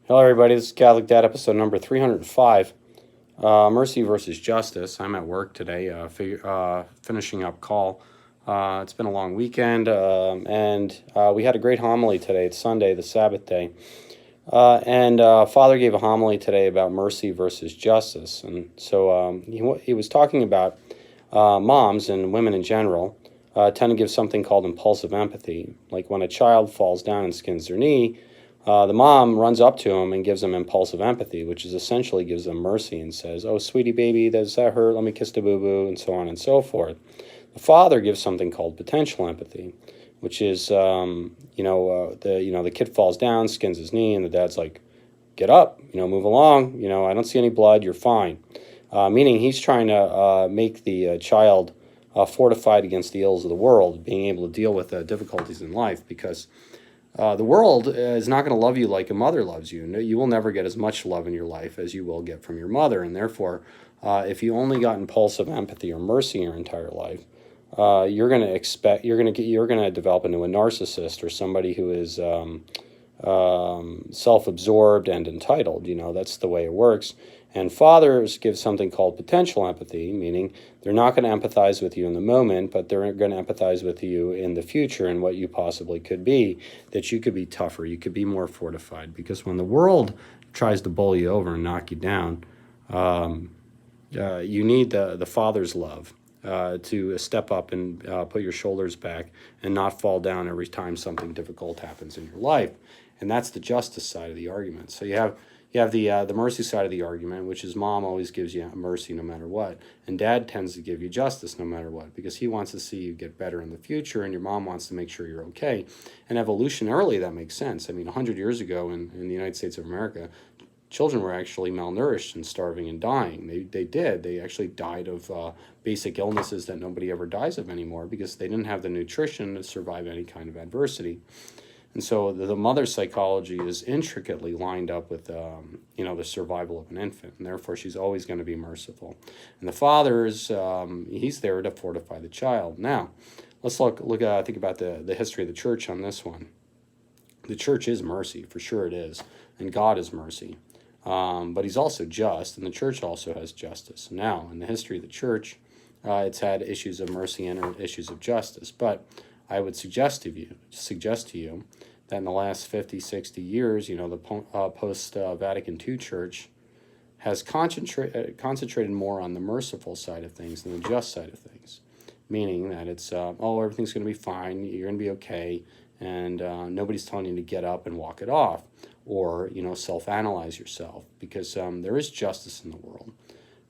Hello, everybody. This is Catholic Dad, episode number 305. Mercy versus Justice. I'm at work today, finishing up call. It's been a long weekend, and we had a great homily today. It's Sunday, the Sabbath day. And Father gave a homily today about mercy versus justice. And so he was talking about moms and women in general tend to give something called impulsive empathy. Like when a child falls down and skins their knee, the mom runs up to him and gives him impulsive empathy, which is essentially gives them mercy and says, "Oh, sweetie baby, does that hurt? Let me kiss the boo-boo," and so on and so forth. The father gives something called potential empathy, which is, the kid falls down, skins his knee, and the dad's like, "Get up, move along. I don't see any blood. You're fine." Meaning he's trying to make the child fortified against the ills of the world, being able to deal with difficulties in life, because the world is not going to love you like a mother loves you. You will never get as much love in your life as you will get from your mother, and therefore, if you only got impulsive empathy or mercy your entire life, you're going to develop into a narcissist or somebody who is self-absorbed and entitled. That's the way it works. And fathers give something called potential empathy, meaning they're not going to empathize with you in the moment, but they're going to empathize with you in the future and what you possibly could be, that you could be tougher, you could be more fortified. Because when the world tries to bowl you over and knock you down, you need the father's love to step up and put your shoulders back and not fall down every time something difficult happens in your life. And that's the justice side of the argument. So you have the mercy side of the argument, which is mom always gives you mercy no matter what, and dad tends to give you justice no matter what, because he wants to see you get better in the future, and your mom wants to make sure you're okay. And evolutionarily, that makes sense. I mean, 100 years ago in the United States of America, children were actually malnourished and starving and dying. They actually died of basic illnesses that nobody ever dies of anymore, because they didn't have the nutrition to survive any kind of adversity. And so the mother's psychology is intricately lined up with the survival of an infant, and therefore she's always going to be merciful. And the father is he's there to fortify the child. Now, let's think about the history of the church on this one. The church is mercy, for sure it is, and God is mercy. But he's also just, and the church also has justice. Now, in the history of the church, it's had issues of mercy and issues of justice. But I would suggest to you that in the last 50, 60 years, the post-Vatican II church has concentrated more on the merciful side of things than the just side of things. Meaning that it's, everything's going to be fine, you're going to be okay, and nobody's telling you to get up and walk it off, or self-analyze yourself, because there is justice in the world,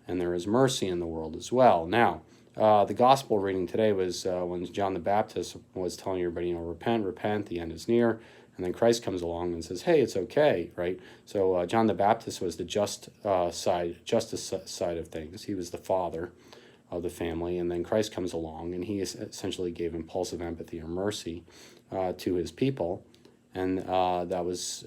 and there is mercy in the world as well. Now, the gospel reading today was when John the Baptist was telling everybody, repent, the end is near, and then Christ comes along and says, hey, it's okay, right? So John the Baptist was the justice side of things. He was the father of the family, and then Christ comes along, and he essentially gave impulsive empathy or mercy to his people, and that's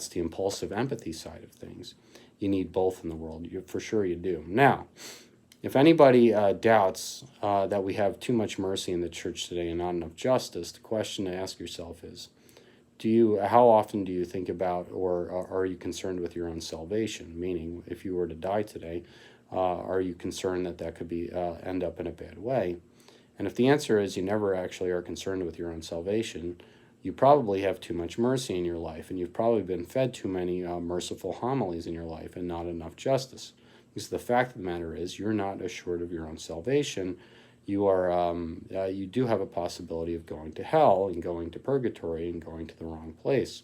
the impulsive empathy side of things. You need both in the world. For sure you do. Now, if anybody doubts that we have too much mercy in the church today and not enough justice, the question to ask yourself is, how often do you think about, or are you concerned with your own salvation? Meaning, if you were to die today, are you concerned that could be end up in a bad way? And if the answer is you never actually are concerned with your own salvation, you probably have too much mercy in your life, and you've probably been fed too many merciful homilies in your life and not enough justice. Because the fact of the matter is, you're not assured of your own salvation. You do have a possibility of going to hell and going to purgatory and going to the wrong place.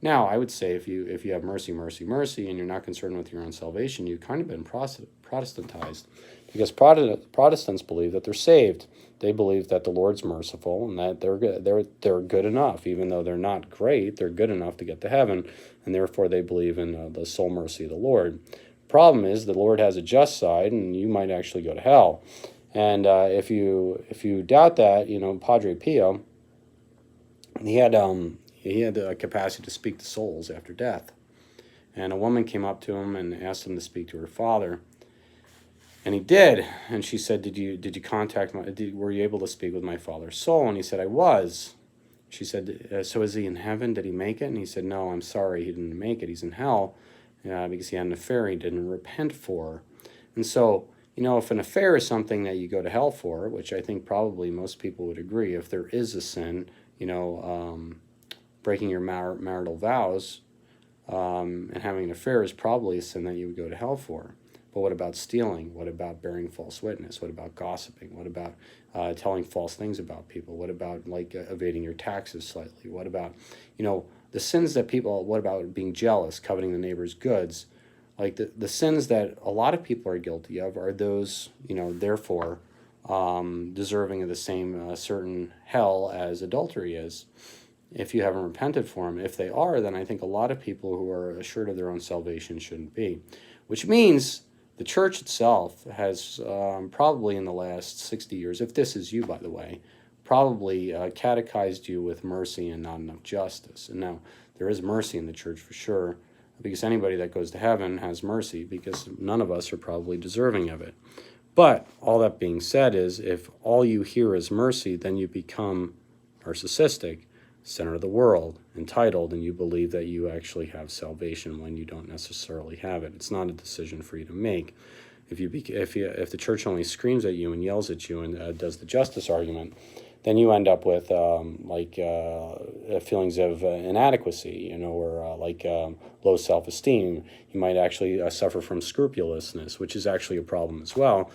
Now, I would say if you have mercy, and you're not concerned with your own salvation, you've kind of been Protestantized, because Protestants believe that they're saved. They believe that the Lord's merciful and that they're good enough, even though they're not great. They're good enough to get to heaven, and therefore they believe in the sole mercy of the Lord. Problem is, the Lord has a just side, and you might actually go to hell. And if you doubt that, Padre Pio, he had the capacity to speak to souls after death. And a woman came up to him and asked him to speak to her father, and he did. And she said, "Did you contact were you able to speak with my father's soul?" And he said, "I was." She said, so is he in heaven? Did he make it? And he said, no, I'm sorry, he didn't make it. He's in hell because he had an affair he didn't repent for. And so, if an affair is something that you go to hell for, which I think probably most people would agree, if there is a sin, breaking your marital vows and having an affair is probably a sin that you would go to hell for. But what about stealing? What about bearing false witness? What about gossiping? What about telling false things about people? What about evading your taxes slightly? What about, the sins that people, what about being jealous, coveting the neighbor's goods? Like the sins that a lot of people are guilty of are those, therefore deserving of the same certain hell as adultery is, if you haven't repented for them. If they are, then I think a lot of people who are assured of their own salvation shouldn't be. Which means the church itself has probably in the last 60 years, if this is you, by the way, probably catechized you with mercy and not enough justice. And now, there is mercy in the church for sure, because anybody that goes to heaven has mercy, because none of us are probably deserving of it. But all that being said is, if all you hear is mercy, then you become narcissistic, center of the world, entitled, and you believe that you actually have salvation when you don't necessarily have it. It's not a decision for you to make. If the church only screams at you and yells at you and does the justice argument, then you end up with feelings of inadequacy, or low self-esteem. You might actually suffer from scrupulousness, which is actually a problem as well.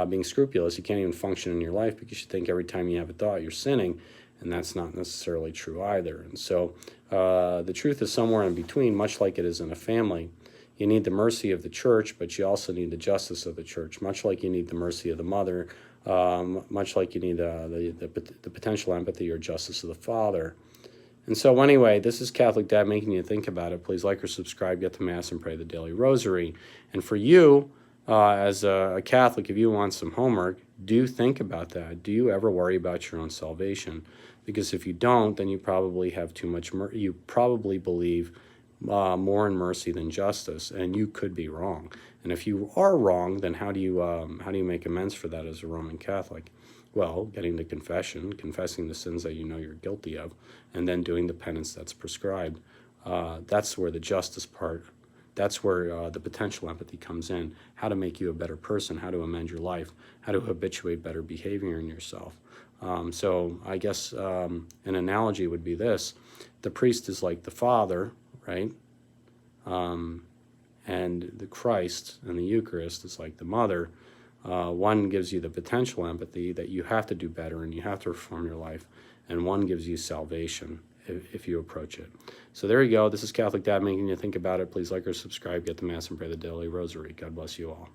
Being scrupulous, you can't even function in your life because you think every time you have a thought you're sinning, and that's not necessarily true either. And so the truth is somewhere in between, much like it is in a family. You need the mercy of the church, but you also need the justice of the church, much like you need the mercy of the mother, much like you need the potential empathy or justice of the father. And so anyway, this is Catholic Dad making you think about it. Please like or subscribe, get to Mass, and pray the daily rosary. And for you, as a Catholic, if you want some homework, do think about that. Do you ever worry about your own salvation? Because if you don't, then you probably have too much you probably believe more in mercy than justice, and you could be wrong. And if you are wrong, then how do you make amends for that as a Roman Catholic? Well, getting to confession, confessing the sins that you know you're guilty of, and then doing the penance that's prescribed. That's where the justice part, that's where the potential empathy comes in. How to make you a better person, how to amend your life, how to habituate better behavior in yourself. So I guess an analogy would be this. The priest is like the father, right? And the Christ and the Eucharist is like the mother. One gives you the potential empathy that you have to do better and you have to reform your life. And one gives you salvation if you approach it. So there you go. This is Catholic Dad making you think about it. Please like or subscribe, get to Mass, and pray the daily rosary. God bless you all.